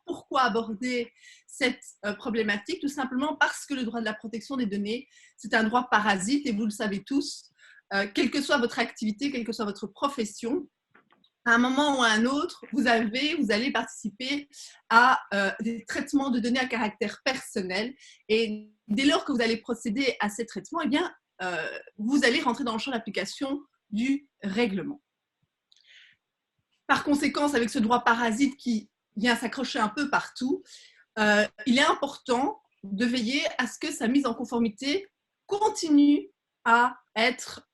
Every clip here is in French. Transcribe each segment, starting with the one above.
pourquoi aborder cette problématique? Tout simplement parce que le droit de la protection des données, c'est un droit parasite et vous le savez tous, quelle que soit votre activité, quelle que soit votre profession, à un moment ou à un autre, vous allez participer à des traitements de données à caractère personnel. Et dès lors que vous allez procéder à ces traitements, eh bien, vous allez rentrer dans le champ d'application du règlement. Par conséquent, avec ce droit parasite qui vient s'accrocher un peu partout, il est important de veiller à ce que sa mise en conformité continue à être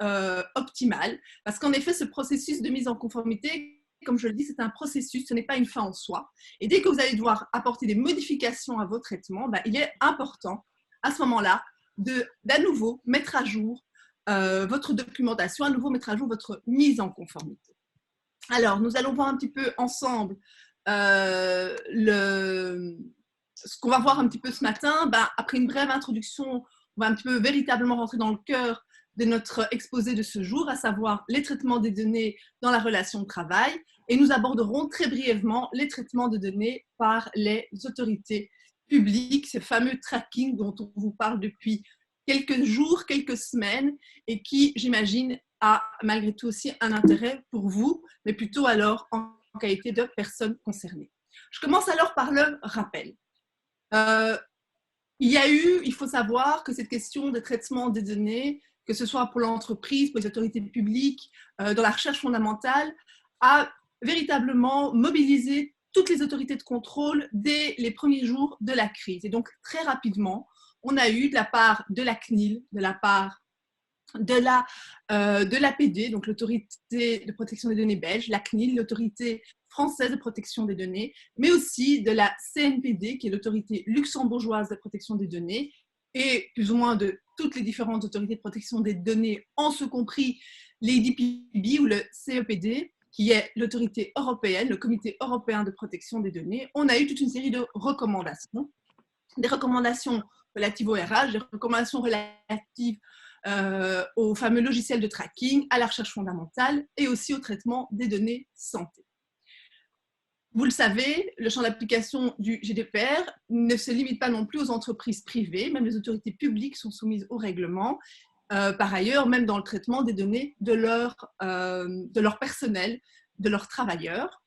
optimale. Parce qu'en effet, ce processus de mise en conformité, comme je le dis, c'est un processus, ce n'est pas une fin en soi. Et dès que vous allez devoir apporter des modifications à vos traitements, il est important, à ce moment-là, d'à nouveau mettre à jour votre documentation, à nouveau mettre à jour votre mise en conformité. Alors, nous allons voir un petit peu ensemble ce qu'on va voir un petit peu ce matin. Après une brève introduction, on va un petit peu véritablement rentrer dans le cœur de notre exposé de ce jour, à savoir les traitements des données dans la relation de travail. Et nous aborderons très brièvement les traitements de données par les autorités publiques, ce fameux tracking dont on vous parle depuis quelques jours, quelques semaines, et qui, j'imagine, a malgré tout aussi un intérêt pour vous, mais plutôt alors en qualité de personnes concernées. Je commence alors par le rappel. Il faut savoir que cette question de traitement des données, que ce soit pour l'entreprise, pour les autorités publiques, dans la recherche fondamentale, a véritablement mobilisé toutes les autorités de contrôle dès les premiers jours de la crise. Et donc, très rapidement, on a eu de la part de la CNIL, de la part de l'APD, donc l'autorité de protection des données belge, la CNIL, l'autorité française de protection des données, mais aussi de la CNPD, qui est l'autorité luxembourgeoise de protection des données, et plus ou moins de toutes les différentes autorités de protection des données, en ce compris l'ADPB ou le CEPD, qui est l'autorité européenne, le comité européen de protection des données. On a eu toute une série de recommandations, des recommandations relatives au RH, des recommandations relatives au fameux logiciel de tracking, à la recherche fondamentale et aussi au traitement des données santé. Vous le savez, le champ d'application du GDPR ne se limite pas non plus aux entreprises privées, même les autorités publiques sont soumises au règlement. Par ailleurs, même dans le traitement des données de leur personnel, de leurs travailleurs.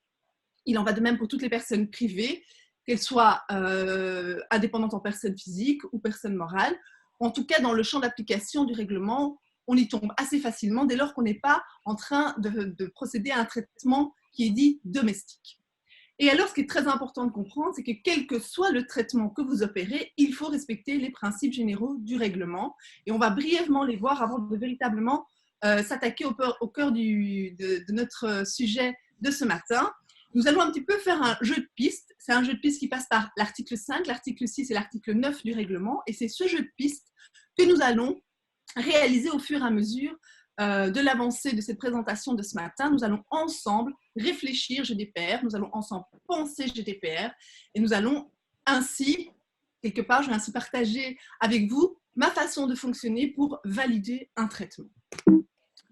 Il en va de même pour toutes les personnes privées, qu'elles soient indépendantes en personne physique ou personne morale. En tout cas, dans le champ d'application du règlement, on y tombe assez facilement dès lors qu'on n'est pas en train de procéder à un traitement qui est dit domestique. Et alors, ce qui est très important de comprendre, c'est que quel que soit le traitement que vous opérez, il faut respecter les principes généraux du règlement. Et on va brièvement les voir avant de véritablement s'attaquer au cœur de notre sujet de ce matin. Nous allons un petit peu faire un jeu de pistes. C'est un jeu de pistes qui passe par l'article 5, l'article 6 et l'article 9 du règlement. Et c'est ce jeu de pistes que nous allons réaliser au fur et à mesure de l'avancée de cette présentation de ce matin. Nous allons ensemble réfléchir GDPR, nous allons ensemble penser GDPR et nous allons ainsi, quelque part, je vais ainsi partager avec vous ma façon de fonctionner pour valider un traitement.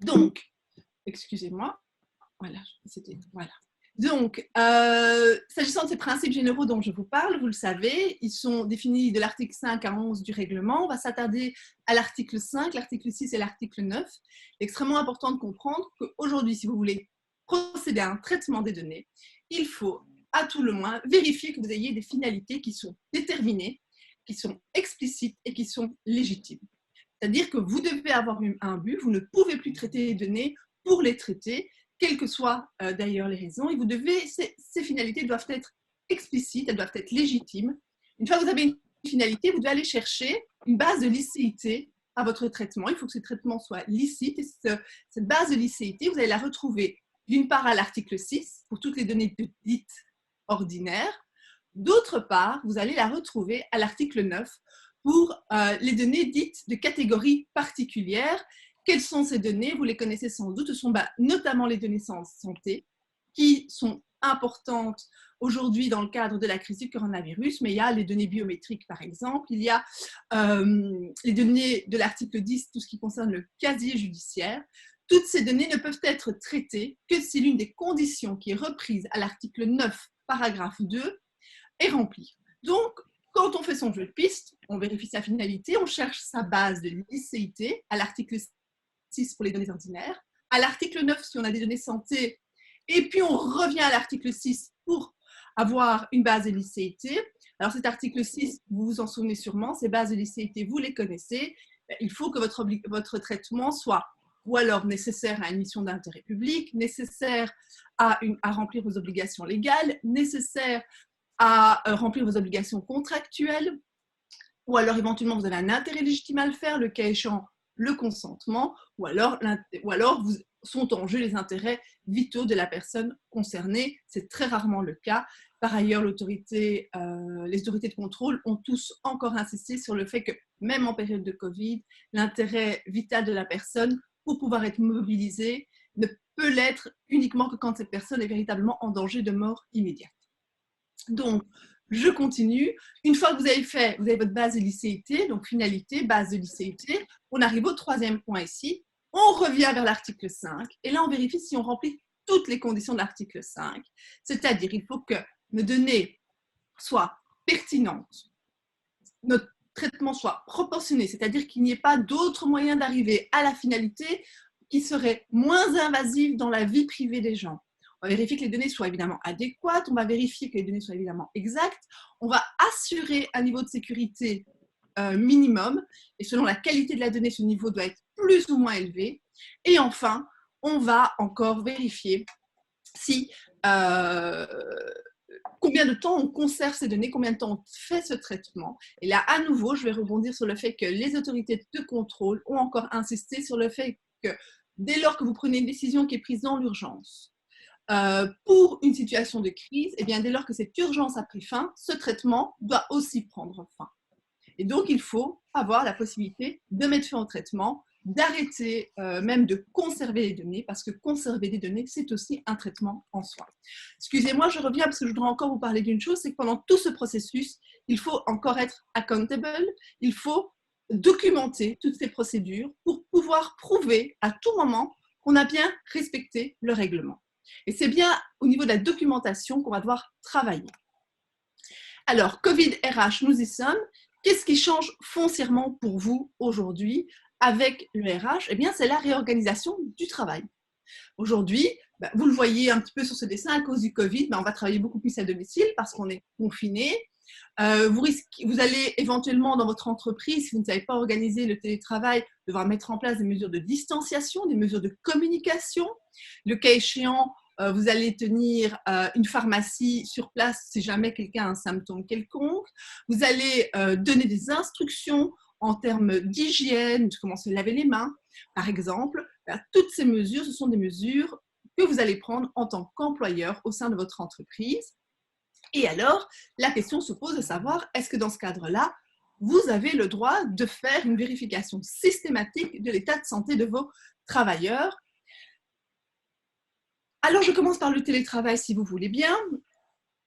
Donc, excusez-moi, voilà. Donc, s'agissant de ces principes généraux dont je vous parle, vous le savez, ils sont définis de l'article 5 à 11 du règlement. On va s'attarder à l'article 5, l'article 6 et l'article 9. Il est extrêmement important de comprendre qu'aujourd'hui, si vous voulez procéder à un traitement des données, il faut à tout le moins vérifier que vous ayez des finalités qui sont déterminées, qui sont explicites et qui sont légitimes. C'est-à-dire que vous devez avoir un but, vous ne pouvez plus traiter les données pour les traiter, quelles que soient d'ailleurs les raisons, et ces finalités doivent être explicites, elles doivent être légitimes. Une fois que vous avez une finalité, vous devez aller chercher une base de licéité à votre traitement. Il faut que ce traitement soit licite, et cette base de licéité, vous allez la retrouver d'une part à l'article 6, pour toutes les données dites ordinaires, d'autre part, vous allez la retrouver à l'article 9, pour les données dites de catégorie particulière. Quelles sont ces données? Vous les connaissez sans doute. Ce sont notamment les données santé qui sont importantes aujourd'hui dans le cadre de la crise du coronavirus, mais il y a les données biométriques par exemple, il y a les données de l'article 10, tout ce qui concerne le casier judiciaire. Toutes ces données ne peuvent être traitées que si l'une des conditions qui est reprise à l'article 9, paragraphe 2, est remplie. Donc, quand on fait son jeu de piste, on vérifie sa finalité, on cherche sa base de licéité à l'article 6 pour les données ordinaires, à l'article 9 si on a des données santé, et puis on revient à l'article 6 pour avoir une base de licéité. Alors cet article 6, vous vous en souvenez sûrement, ces bases de licéité, vous les connaissez. Il faut que votre traitement soit ou alors nécessaire à une mission d'intérêt public, nécessaire à remplir vos obligations légales, nécessaire à remplir vos obligations contractuelles, ou alors éventuellement vous avez un intérêt légitime à le faire, le cas échéant le consentement, ou alors sont en jeu les intérêts vitaux de la personne concernée. C'est très rarement le cas. Par ailleurs, les autorités de contrôle ont tous encore insisté sur le fait que même en période de Covid, l'intérêt vital de la personne pour pouvoir être mobilisée ne peut l'être uniquement que quand cette personne est véritablement en danger de mort immédiate. Donc, je continue. Une fois que vous avez votre base de licéité, donc finalité, base de licéité, on arrive au troisième point ici. On revient vers l'article 5 et là, on vérifie si on remplit toutes les conditions de l'article 5. C'est-à-dire, il faut que nos données soient pertinentes, notre traitement soit proportionné, c'est-à-dire qu'il n'y ait pas d'autre moyen d'arriver à la finalité qui serait moins invasive dans la vie privée des gens. On va vérifier que les données soient évidemment adéquates, on va vérifier que les données soient évidemment exactes, on va assurer un niveau de sécurité minimum, et selon la qualité de la donnée, ce niveau doit être plus ou moins élevé. Et enfin, on va encore vérifier si combien de temps on conserve ces données, combien de temps on fait ce traitement. Et là, à nouveau, je vais rebondir sur le fait que les autorités de contrôle ont encore insisté sur le fait que dès lors que vous prenez une décision qui est prise dans l'urgence, pour une situation de crise, et bien dès lors que cette urgence a pris fin, ce traitement doit aussi prendre fin. Et donc, il faut avoir la possibilité de mettre fin au traitement, d'arrêter, même de conserver les données, parce que conserver des données, c'est aussi un traitement en soi. Excusez-moi, je reviens parce que je voudrais encore vous parler d'une chose, c'est que pendant tout ce processus, il faut encore être accountable, il faut documenter toutes ces procédures pour pouvoir prouver à tout moment qu'on a bien respecté le règlement. Et c'est bien au niveau de la documentation qu'on va devoir travailler. Alors, Covid RH, nous y sommes. Qu'est-ce qui change foncièrement pour vous aujourd'hui avec le RH? Eh bien, c'est la réorganisation du travail. Aujourd'hui, vous le voyez un petit peu sur ce dessin, à cause du Covid, on va travailler beaucoup plus à domicile parce qu'on est confiné. Vous allez éventuellement dans votre entreprise, si vous ne savez pas organiser le télétravail, devoir mettre en place des mesures de distanciation, des mesures de communication. Le cas échéant, vous allez tenir une pharmacie sur place si jamais quelqu'un a un symptôme quelconque. Vous allez donner des instructions en termes d'hygiène, de comment se laver les mains, par exemple. Toutes ces mesures, ce sont des mesures que vous allez prendre en tant qu'employeur au sein de votre entreprise. Et alors, la question se pose de savoir, est-ce que dans ce cadre-là, vous avez le droit de faire une vérification systématique de l'état de santé de vos travailleurs? Alors, je commence par le télétravail, si vous voulez bien.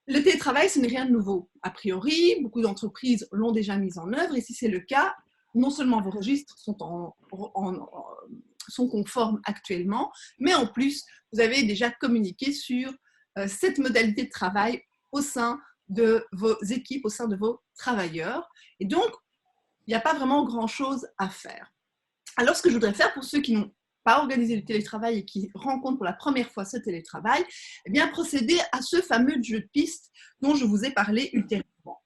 Le télétravail, ce n'est rien de nouveau. A priori, beaucoup d'entreprises l'ont déjà mis en œuvre, et si c'est le cas, non seulement vos registres sont conformes actuellement, mais en plus, vous avez déjà communiqué sur cette modalité de travail au sein de vos équipes, au sein de vos travailleurs. Et donc, il n'y a pas vraiment grand-chose à faire. Alors, ce que je voudrais faire pour ceux qui n'ont pas organisé le télétravail et qui rencontrent pour la première fois ce télétravail, eh bien, procéder à ce fameux jeu de piste dont je vous ai parlé ultérieurement.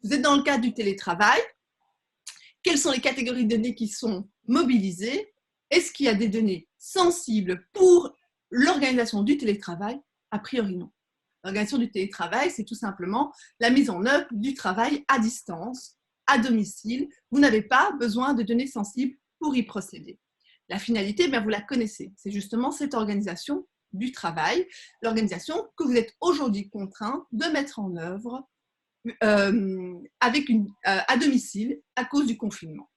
Vous êtes dans le cadre du télétravail. Quelles sont les catégories de données qui sont mobilisées? Est-ce qu'il y a des données sensibles pour l'organisation du télétravail? A priori, non. L'organisation du télétravail, c'est tout simplement la mise en œuvre du travail à distance, à domicile. Vous n'avez pas besoin de données sensibles pour y procéder. La finalité, bien, vous la connaissez. C'est justement cette organisation du travail, l'organisation que vous êtes aujourd'hui contraint de mettre en œuvre à domicile à cause du confinement.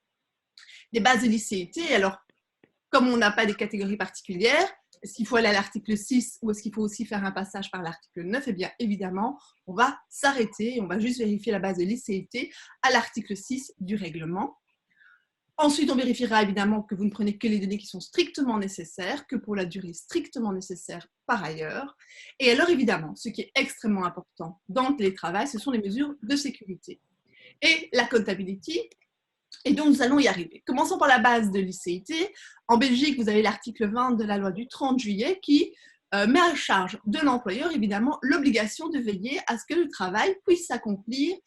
Des bases de licéité, alors, comme on n'a pas des catégories particulières, est-ce qu'il faut aller à l'article 6 ou est-ce qu'il faut aussi faire un passage par l'article 9? Eh bien, évidemment, on va s'arrêter et on va juste vérifier la base de licéité à l'article 6 du règlement. Ensuite, on vérifiera évidemment que vous ne prenez que les données qui sont strictement nécessaires, que pour la durée strictement nécessaire par ailleurs. Et alors évidemment, ce qui est extrêmement important dans le télétravail, ce sont les mesures de sécurité et la accountability. Et donc, nous allons y arriver. Commençons par la base de l'ICIT. En Belgique, vous avez l'article 20 de la loi du 30 juillet qui met à charge de l'employeur, évidemment, l'obligation de veiller à ce que le travail puisse s'accomplir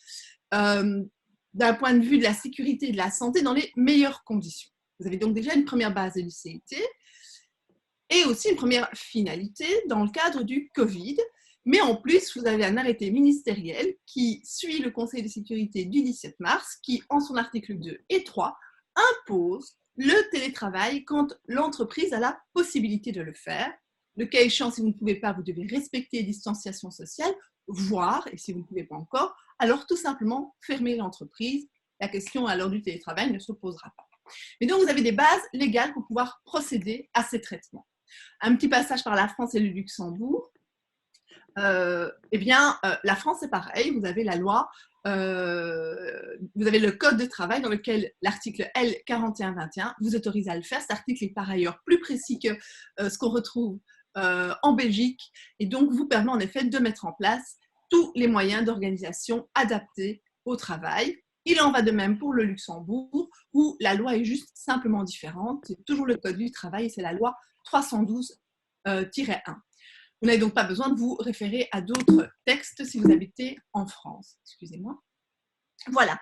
d'un point de vue de la sécurité et de la santé dans les meilleures conditions. Vous avez donc déjà une première base de l'ICIT et aussi une première finalité dans le cadre du Covid. Mais en plus, vous avez un arrêté ministériel qui suit le Conseil de sécurité du 17 mars, qui, en son article 2 et 3, impose le télétravail quand l'entreprise a la possibilité de le faire. Le cas échéant, si vous ne pouvez pas, vous devez respecter les distanciations sociales, voire, et si vous ne pouvez pas encore, alors tout simplement fermer l'entreprise. La question à l'heure du télétravail ne se posera pas. Mais donc, vous avez des bases légales pour pouvoir procéder à ces traitements. Un petit passage par la France et le Luxembourg. La France, c'est pareil. Vous avez la loi, vous avez le code de travail dans lequel l'article L4121 vous autorise à le faire. Cet article est par ailleurs plus précis que ce qu'on retrouve en Belgique et donc vous permet en effet de mettre en place tous les moyens d'organisation adaptés au travail. Il en va de même pour le Luxembourg où la loi est juste simplement différente. C'est toujours le code du travail et c'est la loi 312-1. Vous n'avez donc pas besoin de vous référer à d'autres textes si vous habitez en France. Excusez-moi. Voilà.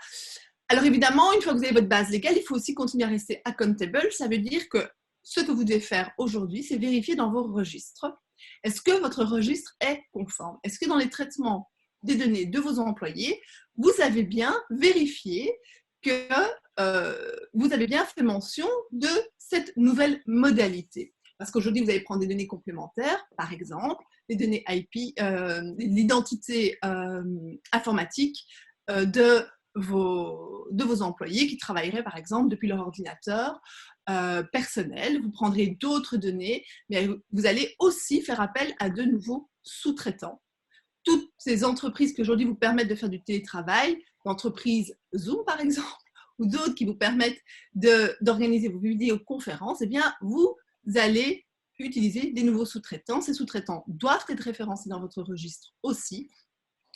Alors évidemment, une fois que vous avez votre base légale, il faut aussi continuer à rester accountable. Ça veut dire que ce que vous devez faire aujourd'hui, c'est vérifier dans vos registres. Est-ce que votre registre est conforme? Est-ce que dans les traitements des données de vos employés, vous avez bien vérifié que vous avez bien fait mention de cette nouvelle modalité? Parce qu'aujourd'hui, vous allez prendre des données complémentaires, par exemple, les données IP, l'identité informatique de vos employés qui travailleraient, par exemple, depuis leur ordinateur personnel. Vous prendrez d'autres données, mais vous allez aussi faire appel à de nouveaux sous-traitants. Toutes ces entreprises qui aujourd'hui vous permettent de faire du télétravail, l'entreprise Zoom, par exemple, ou d'autres qui vous permettent d'organiser vos vidéoconférences, eh bien, vous allez utiliser des nouveaux sous-traitants. Ces sous-traitants doivent être référencés dans votre registre aussi.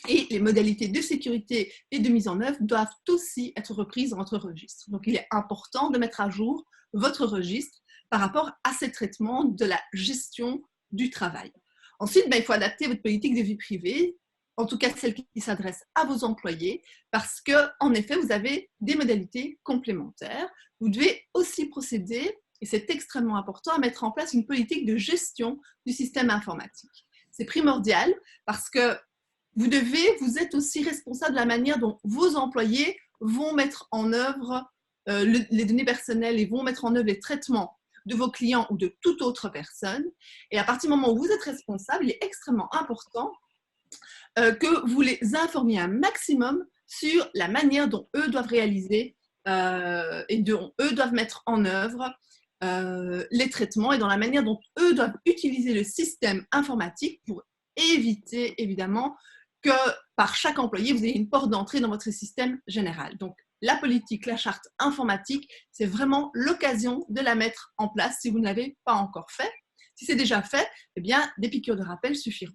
Et les modalités de sécurité et de mise en œuvre doivent aussi être reprises dans votre registre. Donc, il est important de mettre à jour votre registre par rapport à ces traitements de la gestion du travail. Ensuite, il faut adapter votre politique de vie privée, en tout cas celle qui s'adresse à vos employés, parce qu'en effet, vous avez des modalités complémentaires. Vous devez aussi procéder, et c'est extrêmement important, à mettre en place une politique de gestion du système informatique. C'est primordial parce que vous êtes aussi responsable de la manière dont vos employés vont mettre en œuvre les données personnelles et vont mettre en œuvre les traitements de vos clients ou de toute autre personne. Et à partir du moment où vous êtes responsable, il est extrêmement important que vous les informiez un maximum sur la manière dont eux doivent réaliser et dont eux doivent mettre en œuvre les traitements et dans la manière dont eux doivent utiliser le système informatique pour éviter évidemment que par chaque employé, vous ayez une porte d'entrée dans votre système général. Donc, la politique, la charte informatique, c'est vraiment l'occasion de la mettre en place si vous ne l'avez pas encore fait. Si c'est déjà fait, eh bien, des piqûres de rappel suffiront.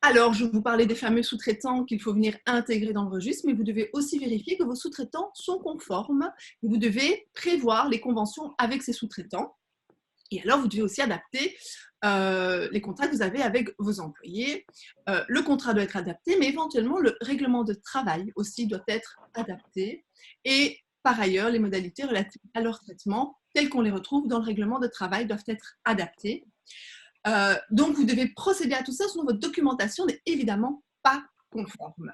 Alors, je vous parlais des fameux sous-traitants qu'il faut venir intégrer dans le registre, mais vous devez aussi vérifier que vos sous-traitants sont conformes et vous devez prévoir les conventions avec ces sous-traitants. Et alors, vous devez aussi adapter les contrats que vous avez avec vos employés. Le contrat doit être adapté, mais éventuellement, le règlement de travail aussi doit être adapté. Et par ailleurs, les modalités relatives à leur traitement, telles qu'on les retrouve dans le règlement de travail, doivent être adaptées. Donc, vous devez procéder à tout ça, sinon votre documentation n'est évidemment pas conforme.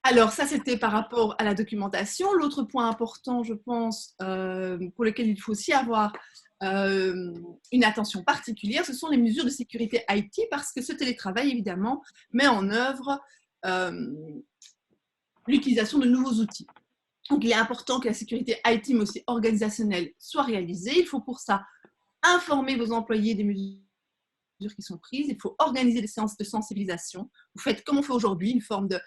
Alors, ça, c'était par rapport à la documentation. L'autre point important, je pense, pour lequel il faut aussi avoir une attention particulière, ce sont les mesures de sécurité IT, parce que ce télétravail, évidemment, met en œuvre l'utilisation de nouveaux outils. Donc, il est important que la sécurité IT, mais aussi organisationnelle, soit réalisée. Il faut pour ça informer vos employés des mesures qui sont prises. Il faut organiser des séances de sensibilisation. Vous faites comme on fait aujourd'hui, une forme de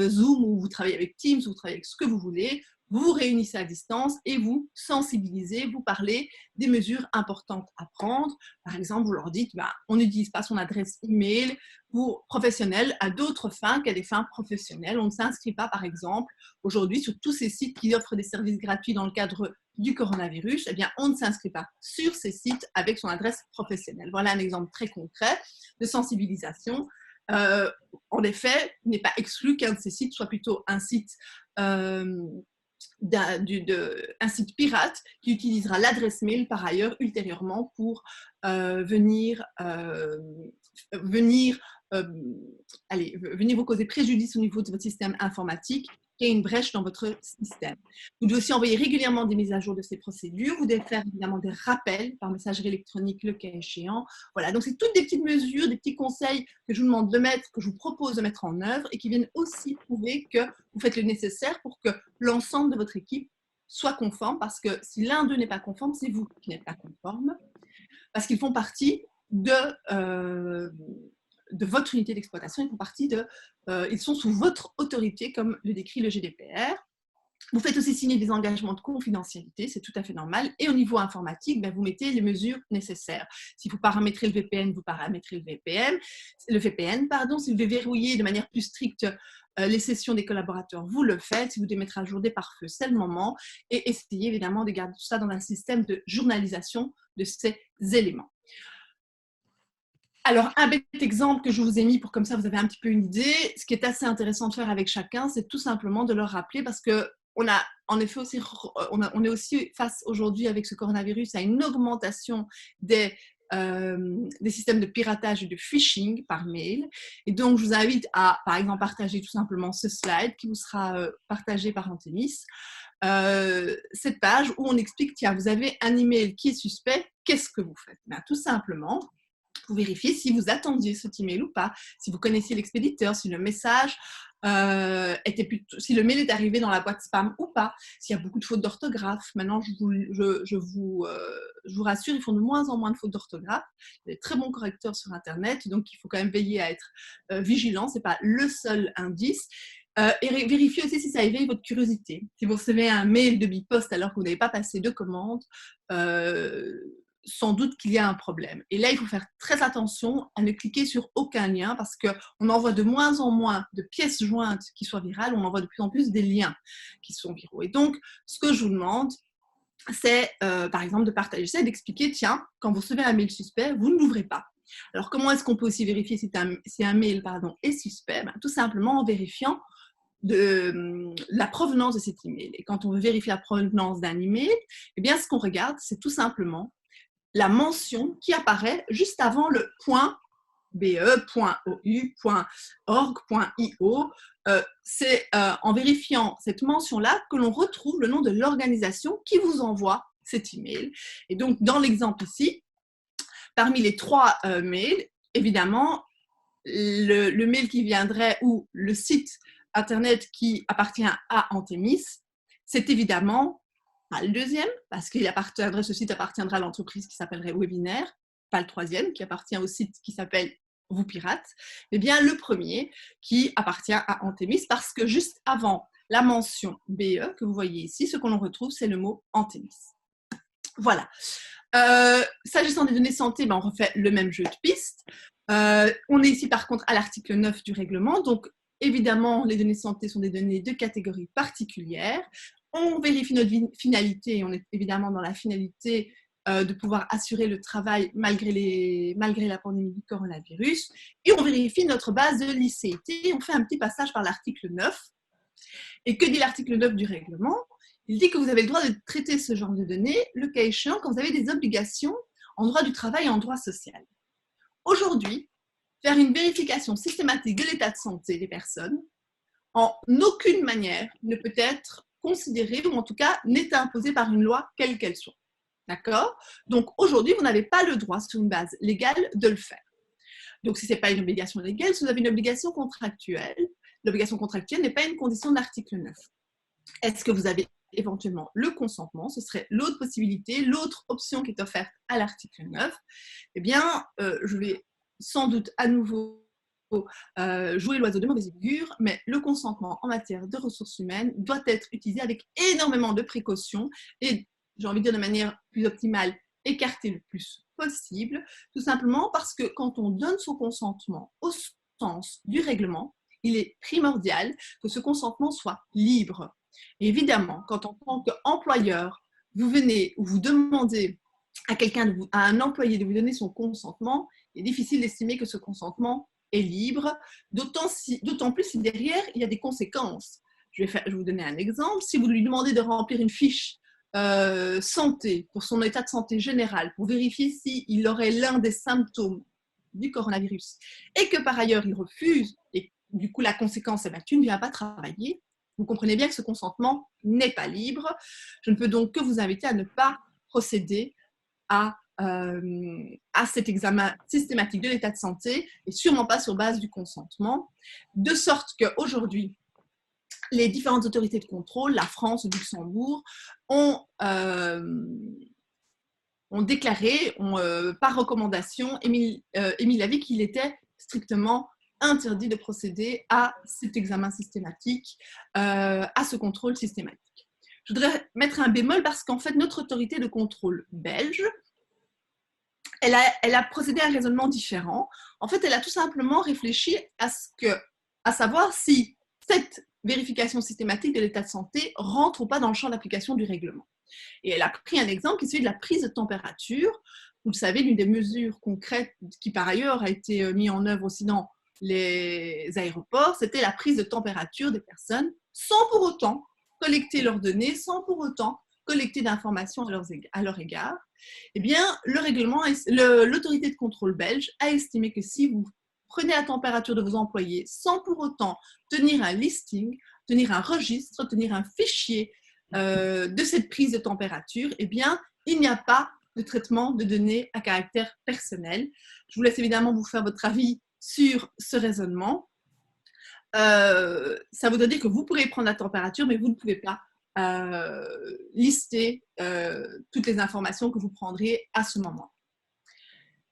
Zoom où vous travaillez avec Teams, où vous travaillez avec ce que vous voulez. vous vous réunissez à distance et vous sensibilisez, vous parlez des mesures importantes à prendre. Par exemple, vous leur dites, on n'utilise pas son adresse email pour professionnelle à d'autres fins qu'à des fins professionnelles. On ne s'inscrit pas, par exemple, aujourd'hui sur tous ces sites qui offrent des services gratuits dans le cadre du coronavirus. Eh bien, on ne s'inscrit pas sur ces sites avec son adresse professionnelle. Voilà un exemple très concret de sensibilisation. En effet, il n'est pas exclu qu'un de ces sites soit plutôt un site un site pirate qui utilisera l'adresse mail par ailleurs ultérieurement pour venir vous causer préjudice au niveau de votre système informatique et une brèche dans votre système. Vous devez aussi envoyer régulièrement des mises à jour de ces procédures. Vous devez faire évidemment des rappels par messagerie électronique le cas échéant. Voilà, donc c'est toutes des petites mesures, des petits conseils que je vous demande de mettre, que je vous propose de mettre en œuvre et qui viennent aussi prouver que vous faites le nécessaire pour que l'ensemble de votre équipe soit conforme, parce que si l'un d'eux n'est pas conforme, c'est vous qui n'êtes pas conforme, parce qu'ils font partie de votre unité d'exploitation, ils sont sous votre autorité, comme le décrit le GDPR. Vous faites aussi signer des engagements de confidentialité, c'est tout à fait normal. Et au niveau informatique, vous mettez les mesures nécessaires. Si vous paramétrez le VPN, vous paramétrez le VPN. Si vous devez verrouiller de manière plus stricte les sessions des collaborateurs, vous le faites. Si vous devez mettre à jour des pare-feux, c'est le moment. Et essayez évidemment de garder tout ça dans un système de journalisation de ces éléments. Alors, un bête exemple que je vous ai mis pour comme ça vous avez un petit peu une idée, ce qui est assez intéressant de faire avec chacun, c'est tout simplement de leur rappeler, parce que on est aussi face aujourd'hui avec ce coronavirus à une augmentation des systèmes de piratage et de phishing par mail. Et donc, je vous invite à, par exemple, partager tout simplement ce slide qui vous sera partagé par Antémis. Cette page où on explique, tiens, vous avez un email qui est suspect, qu'est-ce que vous faites? Tout simplement, vous vérifiez si vous attendiez cet email ou pas, si vous connaissiez l'expéditeur, si le message si le mail est arrivé dans la boîte spam ou pas, s'il y a beaucoup de fautes d'orthographe. Maintenant, je vous rassure, ils font de moins en moins de fautes d'orthographe. Il y a des très bons correcteurs sur Internet, donc il faut quand même veiller à être vigilant. Ce n'est pas le seul indice. Et vérifiez aussi si ça éveille votre curiosité. Si vous recevez un mail de Bipost alors que vous n'avez pas passé de commande, sans doute qu'il y a un problème. Et là, il faut faire très attention à ne cliquer sur aucun lien, parce qu'on envoie de moins en moins de pièces jointes qui soient virales, on envoie de plus en plus des liens qui sont viraux. Et donc, ce que je vous demande, c'est par exemple de partager ça et d'expliquer, tiens, quand vous recevez un mail suspect, vous ne l'ouvrez pas. Alors, comment est-ce qu'on peut aussi vérifier si un mail est suspect? Tout simplement en vérifiant de la provenance de cet email. Et quand on veut vérifier la provenance d'un email, eh bien, ce qu'on regarde, c'est tout simplement la mention qui apparaît juste avant le .be.ou.org.io. C'est en vérifiant cette mention-là que l'on retrouve le nom de l'organisation qui vous envoie cet email. Et donc, dans l'exemple ici, parmi les 3 mails, évidemment, le mail qui viendrait ou le site Internet qui appartient à Antémis, c'est évidemment pas le deuxième, parce que ce site appartiendra à l'entreprise qui s'appellerait Webinaire, pas le troisième, qui appartient au site qui s'appelle Vous Pirate, mais bien le premier qui appartient à Antémis, parce que juste avant la mention BE que vous voyez ici, ce qu'on retrouve, c'est le mot Antémis. Voilà. S'agissant des données santé, on refait le même jeu de pistes. On est ici par contre à l'article 9 du règlement, donc évidemment les données santé sont des données de catégorie particulière. On vérifie notre finalité, et on est évidemment dans la finalité de pouvoir assurer le travail malgré la pandémie du coronavirus. Et on vérifie notre base de l'ICT. On fait un petit passage par l'article 9. Et que dit l'article 9 du règlement? Il dit que vous avez le droit de traiter ce genre de données, le cas échéant, quand vous avez des obligations en droit du travail et en droit social. Aujourd'hui, faire une vérification systématique de l'état de santé des personnes, en aucune manière ne peut être considéré, ou en tout cas n'est imposé par une loi quelle qu'elle soit. D'accord? Donc aujourd'hui, vous n'avez pas le droit sur une base légale de le faire. Donc si ce n'est pas une obligation légale, si vous avez une obligation contractuelle, l'obligation contractuelle n'est pas une condition de l'article 9. Est-ce que vous avez éventuellement le consentement? Ce serait l'autre possibilité, l'autre option qui est offerte à l'article 9. Eh bien, je vais sans doute à nouveau jouer l'oiseau de mauvaise augure, mais le consentement en matière de ressources humaines doit être utilisé avec énormément de précautions et, j'ai envie de dire de manière plus optimale, écarté le plus possible, tout simplement parce que quand on donne son consentement au sens du règlement, il est primordial que ce consentement soit libre. Et évidemment, quand en tant qu'employeur, vous venez ou vous demandez à un employé de vous donner son consentement, il est difficile d'estimer que ce consentement est libre, d'autant plus si derrière, il y a des conséquences. Je vais vous donner un exemple. Si vous lui demandez de remplir une fiche santé, pour son état de santé général, pour vérifier s'il aurait l'un des symptômes du coronavirus, et que par ailleurs il refuse, et du coup la conséquence est tu ne viens pas travailler, vous comprenez bien que ce consentement n'est pas libre. Je ne peux donc que vous inviter à ne pas procéder à cet examen systématique de l'état de santé, et sûrement pas sur base du consentement, de sorte qu'aujourd'hui, les différentes autorités de contrôle, la France, le Luxembourg, ont déclaré, par recommandation, émis l'avis qu'il était strictement interdit de procéder à cet examen systématique, à ce contrôle systématique. Je voudrais mettre un bémol parce qu'en fait, notre autorité de contrôle belge, elle a procédé à un raisonnement différent. En fait, elle a tout simplement réfléchi à savoir si cette vérification systématique de l'état de santé rentre ou pas dans le champ d'application du règlement. Et elle a pris un exemple qui est celui de la prise de température. Vous le savez, l'une des mesures concrètes qui par ailleurs a été mise en œuvre aussi dans les aéroports, c'était la prise de température des personnes sans pour autant collecter leurs données, sans pour autant collecter d'informations à leur égard. Eh bien, l'autorité de contrôle belge a estimé que si vous prenez la température de vos employés sans pour autant tenir un listing, tenir un registre, tenir un fichier de cette prise de température, eh bien, il n'y a pas de traitement de données à caractère personnel. Je vous laisse évidemment vous faire votre avis sur ce raisonnement. Ça voudrait dire que vous pourrez prendre la température, mais vous ne pouvez pas lister toutes les informations que vous prendrez à ce moment.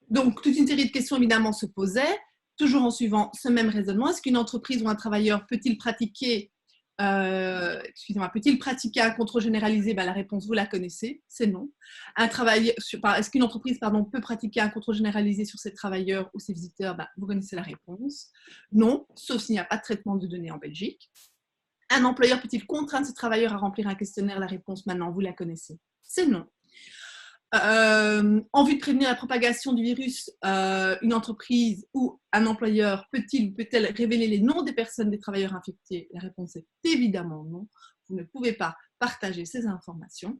Donc, toute une série de questions évidemment se posaient, toujours en suivant ce même raisonnement. Est-ce qu'une entreprise ou un travailleur peut-il pratiquer un contrôle généralisé? La réponse, vous la connaissez, c'est non. Est-ce qu'une entreprise peut pratiquer un contrôle généralisé sur ses travailleurs ou ses visiteurs? Vous connaissez la réponse. Non, sauf s'il n'y a pas de traitement de données en Belgique. Un employeur peut-il contraindre ses travailleurs à remplir un questionnaire? La réponse, maintenant, vous la connaissez, c'est non. En vue de prévenir la propagation du virus, une entreprise ou un employeur peut-il ou peut-elle révéler les noms des personnes, des travailleurs infectés? La réponse est évidemment non. Vous ne pouvez pas partager ces informations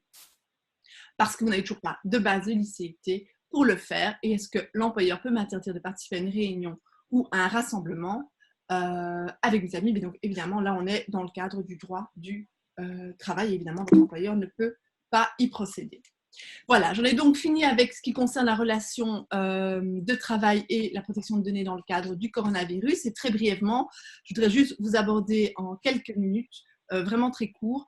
parce que vous n'avez toujours pas de base de licéité pour le faire. Et est-ce que l'employeur peut m'interdire de participer à une réunion ou à un rassemblement avec des amis? Mais donc évidemment, là, on est dans le cadre du droit du travail. Évidemment, votre employeur ne peut pas y procéder. Voilà, j'en ai donc fini avec ce qui concerne la relation de travail et la protection de données dans le cadre du coronavirus. Et très brièvement, je voudrais juste vous aborder en quelques minutes, vraiment très court,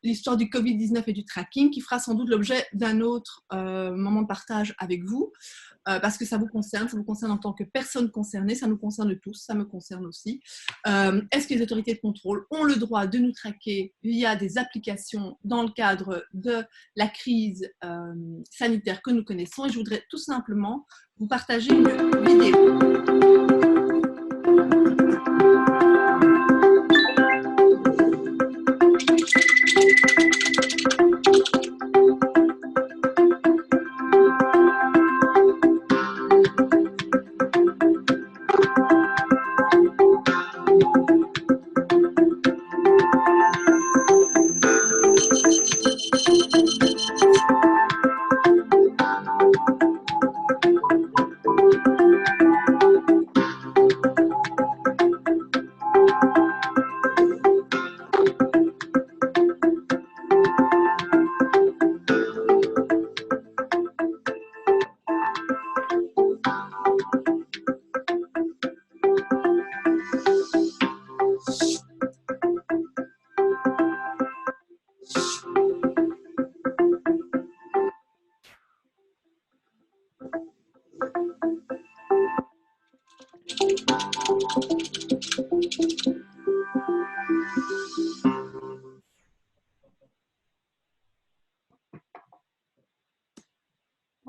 l'histoire du Covid-19 et du tracking, qui fera sans doute l'objet d'un autre moment de partage avec vous, parce que ça vous concerne en tant que personne concernée, ça nous concerne tous, ça me concerne aussi. Est-ce que les autorités de contrôle ont le droit de nous traquer via des applications dans le cadre de la crise sanitaire que nous connaissons? Et je voudrais tout simplement vous partager une vidéo.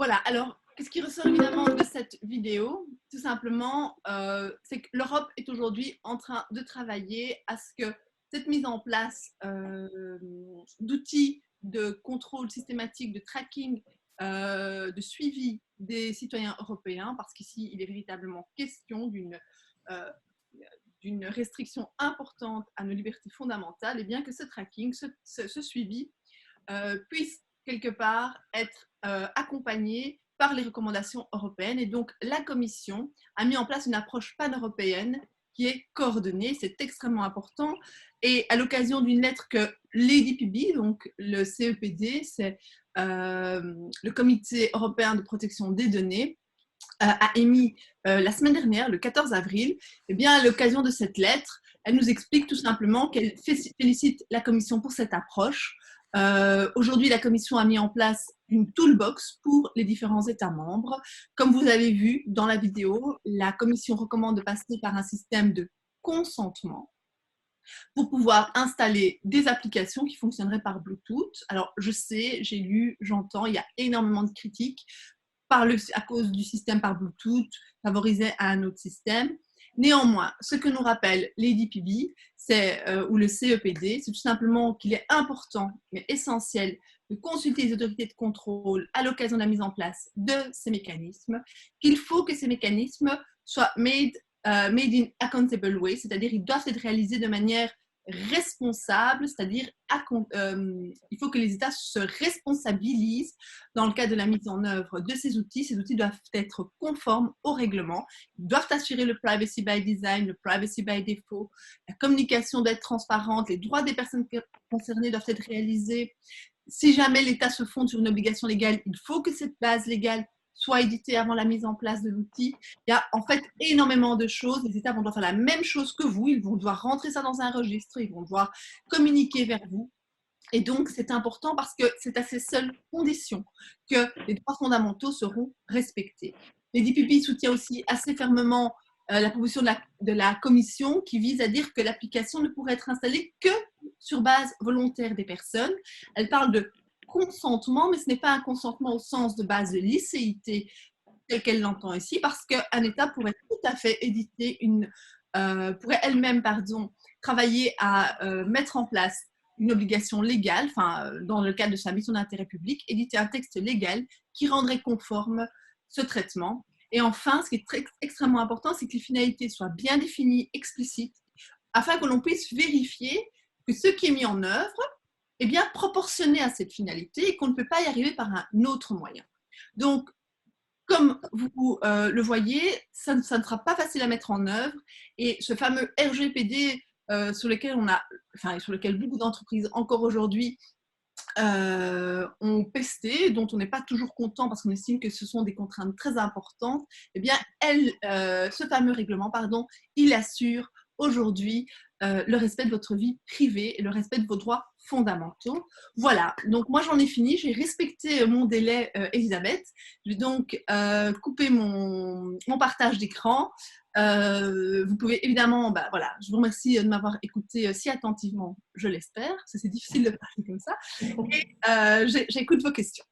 Voilà, alors, ce qui ressort évidemment de cette vidéo, tout simplement, c'est que l'Europe est aujourd'hui en train de travailler à ce que cette mise en place d'outils de contrôle systématique, de tracking, de suivi des citoyens européens, parce qu'ici, il est véritablement question euh, d'une restriction importante à nos libertés fondamentales, et bien que ce tracking, ce suivi, puisse quelque part être accompagné par les recommandations européennes. Et donc, la Commission a mis en place une approche pan-européenne qui est coordonnée. C'est extrêmement important. Et à l'occasion d'une lettre que l'EDPB, donc le CEPD, c'est le Comité européen de protection des données, a émis la semaine dernière, le 14 avril, eh bien, à l'occasion de cette lettre, elle nous explique tout simplement qu'elle félicite la Commission pour cette approche. Aujourd'hui, la Commission a mis en place une toolbox pour les différents États membres. Comme vous avez vu dans la vidéo, la Commission recommande de passer par un système de consentement pour pouvoir installer des applications qui fonctionneraient par Bluetooth. Alors, je sais, j'ai lu, j'entends, il y a énormément de critiques à cause du système par Bluetooth, favorisé à un autre système. Néanmoins, ce que nous rappelle l'EDPB ou le CEPD, c'est tout simplement qu'il est important, mais essentiel, de consulter les autorités de contrôle à l'occasion de la mise en place de ces mécanismes, qu'il faut que ces mécanismes soient made in accountable way, c'est-à-dire ils doivent être réalisés de manière responsable, c'est-à-dire il faut que les États se responsabilisent dans le cadre de la mise en œuvre de ces outils. Ces outils doivent être conformes au règlement, ils doivent assurer le privacy by design, le privacy by default, la communication doit être transparente, les droits des personnes concernées doivent être réalisés. Si jamais l'État se fonde sur une obligation légale, il faut que cette base légale soit éditée avant la mise en place de l'outil. Il y a en fait énormément de choses. Les États vont devoir faire la même chose que vous. Ils vont devoir rentrer ça dans un registre. Ils vont devoir communiquer vers vous. Et donc, c'est important parce que c'est à ces seules conditions que les droits fondamentaux seront respectés. Les DPP soutient aussi assez fermement la proposition de la Commission qui vise à dire que l'application ne pourrait être installée que sur base volontaire des personnes. Elle parle de consentement, mais ce n'est pas un consentement au sens de base de licéité tel qu'elle l'entend ici, parce qu'un État pourrait tout à fait éditer pourrait elle-même, travailler à mettre en place une obligation légale, dans le cadre de sa mission d'intérêt public, éditer un texte légal qui rendrait conforme ce traitement. Et enfin, ce qui est extrêmement important, c'est que les finalités soient bien définies, explicites, afin que l'on puisse vérifier que ce qui est mis en œuvre est bien proportionné à cette finalité et qu'on ne peut pas y arriver par un autre moyen. Donc, comme vous le voyez, ça ne sera pas facile à mettre en œuvre. Et ce fameux RGPD sur lequel beaucoup d'entreprises encore aujourd'hui ont pesté, dont on n'est pas toujours content parce qu'on estime que ce sont des contraintes très importantes, eh bien, ce fameux règlement, il assure aujourd'hui le respect de votre vie privée et le respect de vos droits fondamentaux. Voilà, donc moi j'en ai fini, j'ai respecté mon délai, Elisabeth. Je vais donc couper mon partage d'écran. Vous pouvez évidemment, voilà, je vous remercie de m'avoir écouté si attentivement, je l'espère, parce que c'est difficile de parler comme ça. Et j'écoute vos questions.